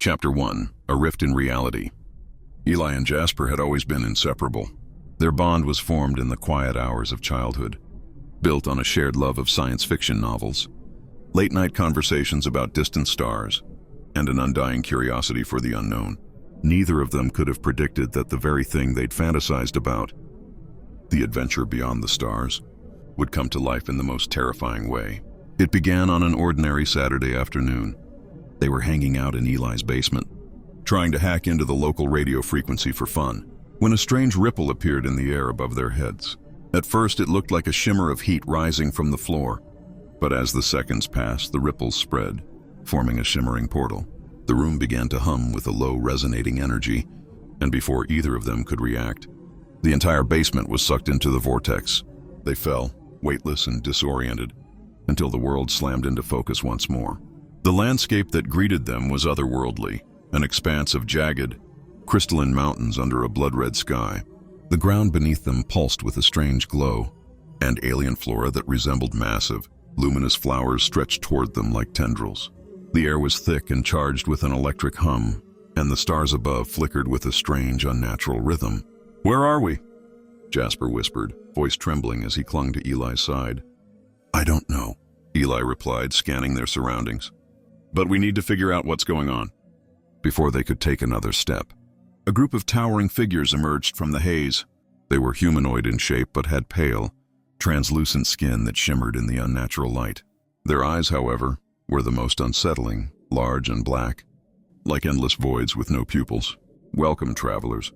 Chapter 1: A Rift in Reality. Eli and Jasper had always been inseparable. Their bond was formed in the quiet hours of childhood, built on a shared love of science fiction novels, late-night conversations about distant stars, and an undying curiosity for the unknown. Neither of them could have predicted that the very thing they'd fantasized about, the adventure beyond the stars, would come to life in the most terrifying way. It began on an ordinary Saturday afternoon. They were hanging out in Eli's basement, trying to hack into the local radio frequency for fun, when a strange ripple appeared in the air above their heads. At first, it looked like a shimmer of heat rising from the floor, but as the seconds passed, the ripples spread, forming a shimmering portal. The room began to hum with a low, resonating energy, and before either of them could react, the entire basement was sucked into the vortex. They fell, weightless and disoriented, until the world slammed into focus once more. The landscape that greeted them was otherworldly, an expanse of jagged, crystalline mountains under a blood-red sky. The ground beneath them pulsed with a strange glow, and alien flora that resembled massive, luminous flowers stretched toward them like tendrils. The air was thick and charged with an electric hum, and the stars above flickered with a strange, unnatural rhythm. "Where are we?" Jasper whispered, voice trembling as he clung to Eli's side. "I don't know," Eli replied, scanning their surroundings. "But we need to figure out what's going on." Before they could take another step, a group of towering figures emerged from the haze. They were humanoid in shape but had pale, translucent skin that shimmered in the unnatural light. Their eyes, however, were the most unsettling, large and black, like endless voids with no pupils. "Welcome, travelers."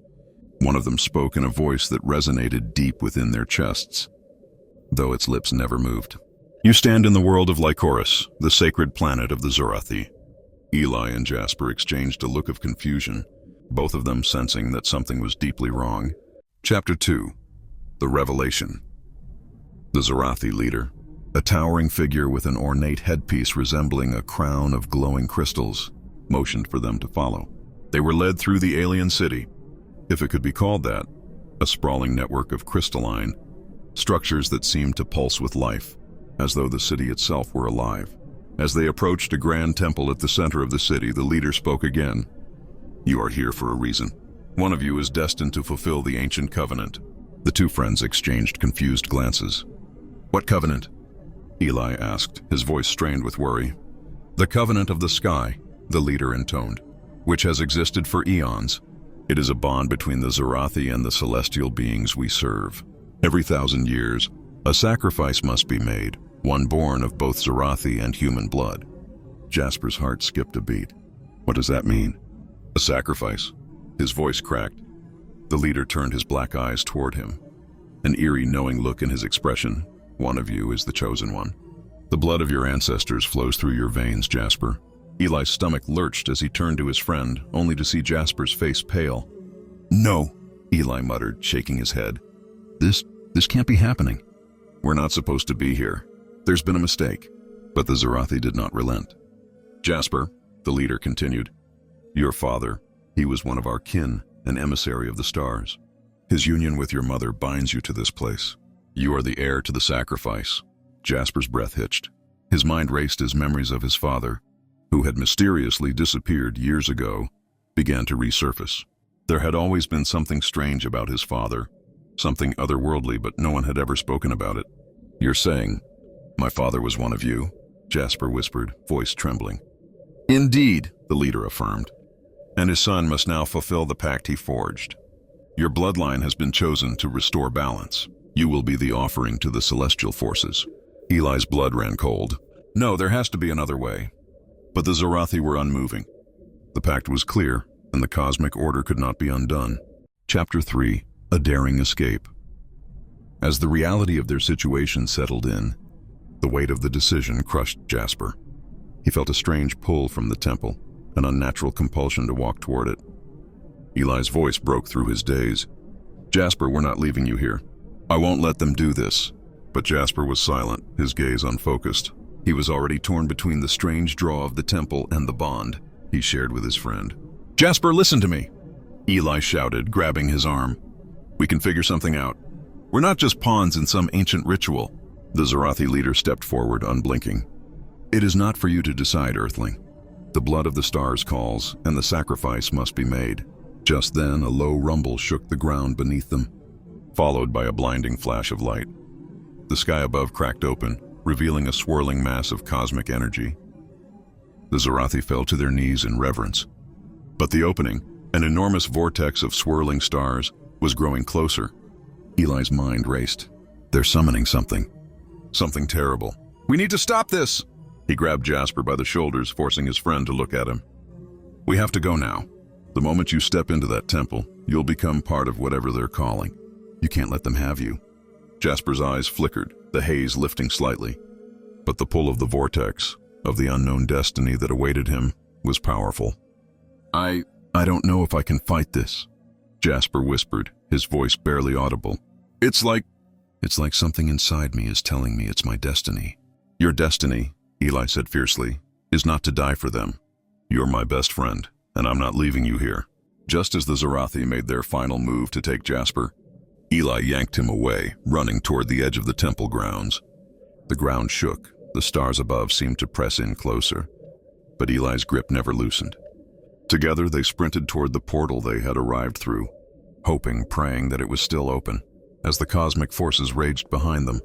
One of them spoke in a voice that resonated deep within their chests, though its lips never moved. "You stand in the world of Lycoris, the sacred planet of the Zorathi." Eli and Jasper exchanged a look of confusion, both of them sensing that something was deeply wrong. Chapter 2: The Revelation. The Zorathi leader, a towering figure with an ornate headpiece resembling a crown of glowing crystals, motioned for them to follow. They were led through the alien city, if it could be called that, a sprawling network of crystalline structures that seemed to pulse with life, as though the city itself were alive. As they approached a grand temple at the center of the city, the leader spoke again. "You are here for a reason. One of you is destined to fulfill the ancient covenant." The two friends exchanged confused glances. "What covenant?" Eli asked, his voice strained with worry. "The covenant of the sky," the leader intoned, "which has existed for eons. It is a bond between the Zorathi and the celestial beings we serve. Every 1,000 years, a sacrifice must be made, one born of both Zorathi and human blood." Jasper's heart skipped a beat. "What does that mean?" "A sacrifice." His voice cracked. The leader turned his black eyes toward him, an eerie, knowing look in his expression. "One of you is the chosen one. The blood of your ancestors flows through your veins, Jasper." Eli's stomach lurched as he turned to his friend, only to see Jasper's face pale. "No," Eli muttered, shaking his head. This can't be happening. We're not supposed to be here. There's been a mistake." But the Zorathi did not relent. "Jasper," the leader continued, "your father, he was one of our kin, an emissary of the stars. His union with your mother binds you to this place. You are the heir to the sacrifice." Jasper's breath hitched. His mind raced as memories of his father, who had mysteriously disappeared years ago, began to resurface. There had always been something strange about his father, something otherworldly, but no one had ever spoken about it. "You're saying my father was one of you?" Jasper whispered, voice trembling. "Indeed," the leader affirmed, "and his son must now fulfill the pact he forged. Your bloodline has been chosen to restore balance. You will be the offering to the celestial forces." Eli's blood ran cold. No, there has to be another way. But the Zorathi were unmoving. The pact was clear, and the cosmic order could not be undone. Chapter 3: A Daring Escape. As the reality of their situation settled in, the weight of the decision crushed Jasper. He felt a strange pull from the temple, an unnatural compulsion to walk toward it. Eli's voice broke through his daze. "Jasper, we're not leaving you here. I won't let them do this." But Jasper was silent, his gaze unfocused. He was already torn between the strange draw of the temple and the bond he shared with his friend. "Jasper, listen to me!" Eli shouted, grabbing his arm. "We can figure something out. We're not just pawns in some ancient ritual." The Zorathi leader stepped forward, unblinking. "It is not for you to decide, Earthling. The blood of the stars calls, and the sacrifice must be made. Just then, a low rumble shook the ground beneath them, followed by a blinding flash of light. The sky above cracked open, revealing a swirling mass of cosmic energy. The Zarathi fell to their knees in reverence. But the opening, an enormous vortex of swirling stars, was growing closer. Eli's mind raced. They're summoning something. Something terrible. We need to stop this! He grabbed Jasper by the shoulders, forcing his friend to look at him. We have to go now. The moment you step into that temple, you'll become part of whatever they're calling. You can't let them have you. Jasper's eyes flickered, the haze lifting slightly. But the pull of the vortex, of the unknown destiny that awaited him, was powerful. I don't know if I can fight this, Jasper whispered, his voice barely audible. It's like something inside me is telling me it's my destiny. Your destiny, Eli said fiercely, is not to die for them. You're my best friend, and I'm not leaving you here. Just as the Zarathi made their final move to take Jasper, Eli yanked him away, running toward the edge of the temple grounds. The ground shook, the stars above seemed to press in closer, but Eli's grip never loosened. Together they sprinted toward the portal they had arrived through, hoping, praying that it was still open, as the cosmic forces raged behind them,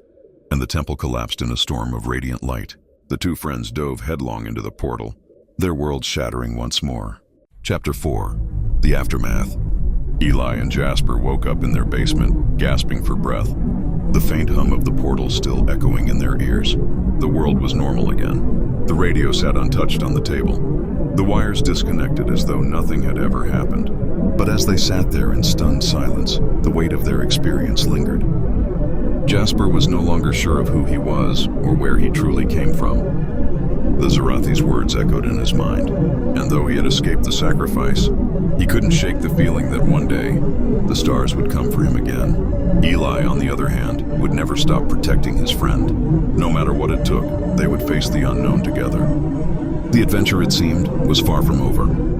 and the temple collapsed in a storm of radiant light. The two friends dove headlong into the portal, their world shattering once more. Chapter 4. The Aftermath. Eli and Jasper woke up in their basement, gasping for breath, the faint hum of the portal still echoing in their ears. The world was normal again. The radio sat untouched on the table, the wires disconnected as though nothing had ever happened. But as they sat there in stunned silence, the weight of their experience lingered. Jasper was no longer sure of who he was or where he truly came from. The Zarathi's words echoed in his mind, and though he had escaped the sacrifice, he couldn't shake the feeling that one day, the stars would come for him again. Eli, on the other hand, would never stop protecting his friend. No matter what it took, they would face the unknown together. The adventure, it seemed, was far from over.